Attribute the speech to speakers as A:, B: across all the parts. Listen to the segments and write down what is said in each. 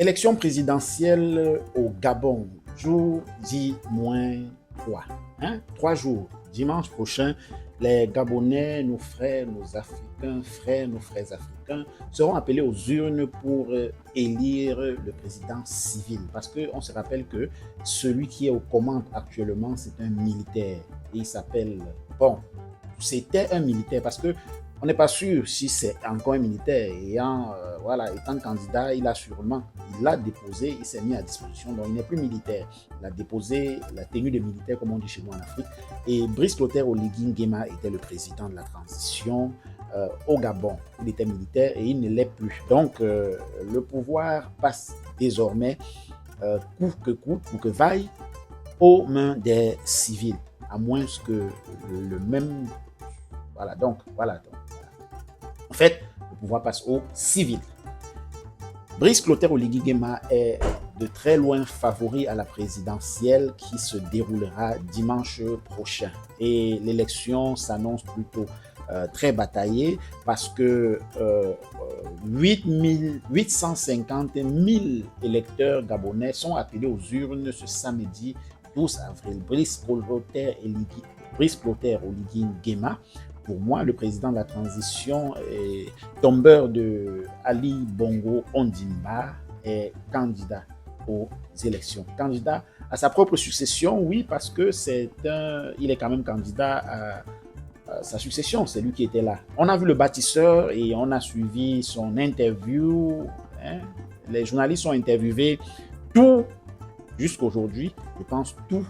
A: Élection présidentielle au Gabon, jour J-3. 3 jours. Dimanche prochain, les Gabonais, nos frères, nos Africains, nos frères africains, seront appelés aux urnes pour élire le président civil. Parce qu'on se rappelle que celui qui est aux commandes actuellement, c'est un militaire. Et il s'appelle, c'était un militaire parce que on n'est pas sûr si c'est encore un militaire. Étant candidat, il a déposé, il s'est mis à disposition, donc il n'est plus militaire. Il a déposé la tenue de militaire, comme on dit chez nous en Afrique. Et Brice Clotaire Oligui Nguema était le président de la transition au Gabon. Il était militaire et il ne l'est plus. Donc, le pouvoir passe désormais, coûte que coûte, coûte que vaille, aux mains des civils, à moins que le même... Voilà. En fait, le pouvoir passe aux civils. Brice Clotaire Oligui Nguema est de très loin favori à la présidentielle qui se déroulera dimanche prochain. Et l'élection s'annonce plutôt très bataillée parce que 850 000 électeurs gabonais sont appelés aux urnes ce samedi 12 avril. Brice Clotaire Oligui Nguema, pour moi, le président de la transition et tombeur de Ali Bongo Ondimba, est candidat aux élections. Candidat à sa propre succession, oui, parce que il est quand même candidat à sa succession, c'est lui qui était là. On a vu le bâtisseur et on a suivi son interview. Les journalistes ont interviewé tout, jusqu'aujourd'hui, je pense, tous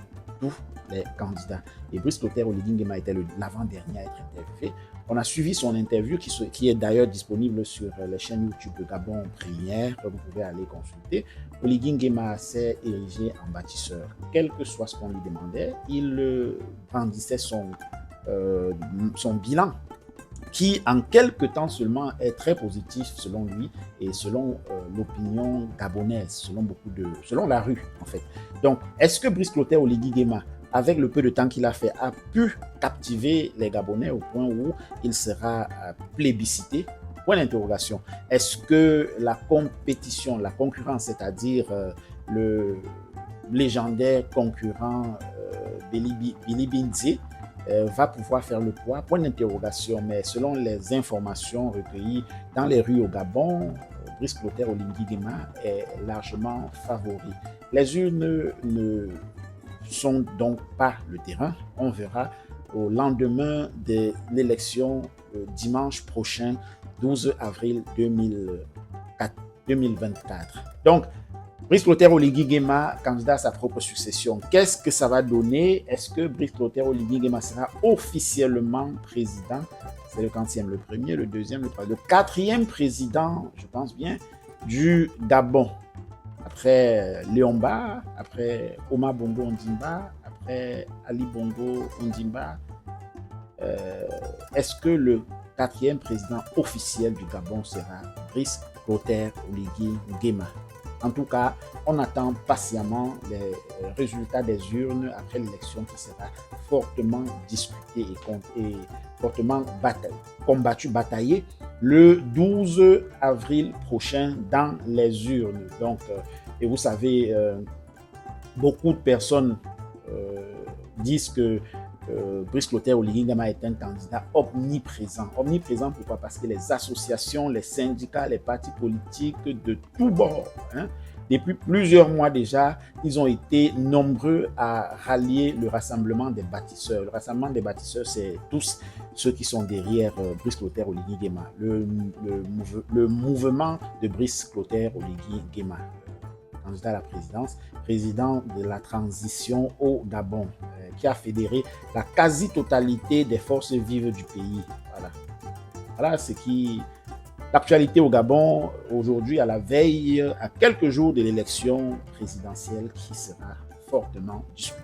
A: les candidats. Et Brice Clotaire Oligui Nguema était l'avant-dernier à être interviewé. On a suivi son interview qui est d'ailleurs disponible sur les chaînes YouTube de Gabon Première, que vous pouvez aller consulter. Oligui Nguema s'est érigé en bâtisseur. Quel que soit ce qu'on lui demandait, il brandissait son bilan, qui en quelques temps seulement est très positif selon lui et selon l'opinion gabonaise, selon la rue en fait. Donc, est-ce que Brice Clotaire Oligui Nguema, avec le peu de temps qu'il a fait, a pu captiver les Gabonais au point où il sera plébiscité? Point d'interrogation. Est-ce que la compétition, la concurrence, c'est-à-dire le légendaire concurrent Billy Binzi, va pouvoir faire le poids? Point d'interrogation. Mais selon les informations recueillies dans les rues au Gabon, Brice Clotaire Oligui Nguema est largement favori. Les urnes ne sont donc pas le terrain. On verra au lendemain de l'élection dimanche prochain, 12 avril 2024. Donc, Brice Clotaire Oligui Nguema, candidat à sa propre succession. Qu'est-ce que ça va donner? Est-ce que Brice Clotaire Oligui Nguema sera officiellement président? C'est le quantième, le premier, le deuxième, le troisième, le quatrième président, je pense bien, du Gabon. Après Léomba, après Omar Bongo Ondimba, après Ali Bongo Ondimba. Est-ce que le quatrième président officiel du Gabon sera Brice Clotaire Oligui Nguema? En tout cas, on attend patiemment les résultats des urnes après l'élection qui sera fortement discutée et fortement bataillée le 12 avril prochain dans les urnes. Donc, et vous savez, beaucoup de personnes disent que Brice Clotaire Oligui Nguema est un candidat omniprésent. Omniprésent, pourquoi? Parce que les associations, les syndicats, les partis politiques de tous bords, depuis plusieurs mois déjà, ils ont été nombreux à rallier le rassemblement des bâtisseurs. Le rassemblement des bâtisseurs, c'est tous ceux qui sont derrière Brice Clotaire Oligui Nguema. Le mouvement de Brice Clotaire Oligui Nguema, candidat à la présidence, président de la transition au Gabon, qui a fédéré la quasi-totalité des forces vives du pays. Voilà ce qui... L'actualité au Gabon, aujourd'hui, à la veille, à quelques jours de l'élection présidentielle qui sera fortement disputée.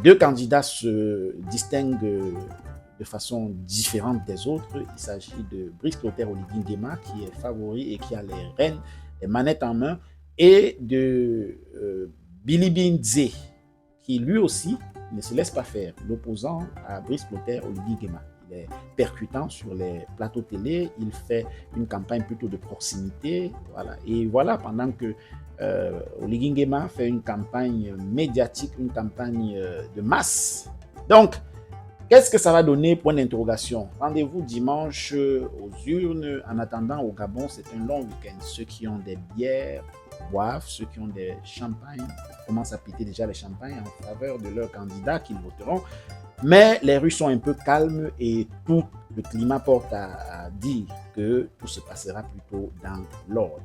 A: Deux candidats se distinguent de façon différente des autres. Il s'agit de Brice Clotaire Oligui Nguema, qui est favori et qui a les manettes en main, et de Billy Binzi, qui lui aussi ne se laisse pas faire, l'opposant à Brice Clotaire Oligui Nguema. il est percutant sur les plateaux télé, il fait une campagne plutôt de proximité. Voilà. Et voilà, pendant que Oligui Nguema fait une campagne médiatique, une campagne de masse. Donc, qu'est-ce que ça va donner? Point d'interrogation. Rendez-vous dimanche aux urnes. En attendant, au Gabon, c'est un long week-end. Ceux qui ont des bières boivent, ceux qui ont des champagnes commencent à péter déjà les champagnes en faveur de leurs candidats qu'ils voteront. Mais les rues sont un peu calmes et tout le climat porte à dire que tout se passera plutôt dans l'ordre.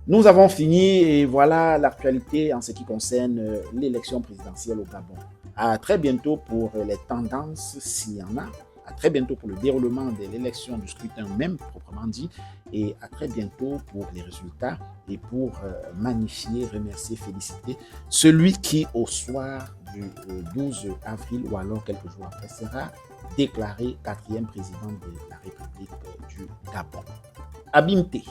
A: Nous avons fini et voilà l'actualité en ce qui concerne l'élection présidentielle au Gabon. À très bientôt pour les tendances, s'il y en a. À très bientôt pour le déroulement de l'élection du scrutin même, proprement dit. Et à très bientôt pour les résultats et pour magnifier, remercier, féliciter celui qui, au soir du 12 avril ou alors quelques jours après, sera déclaré 4e président de la République du Gabon. Abimté.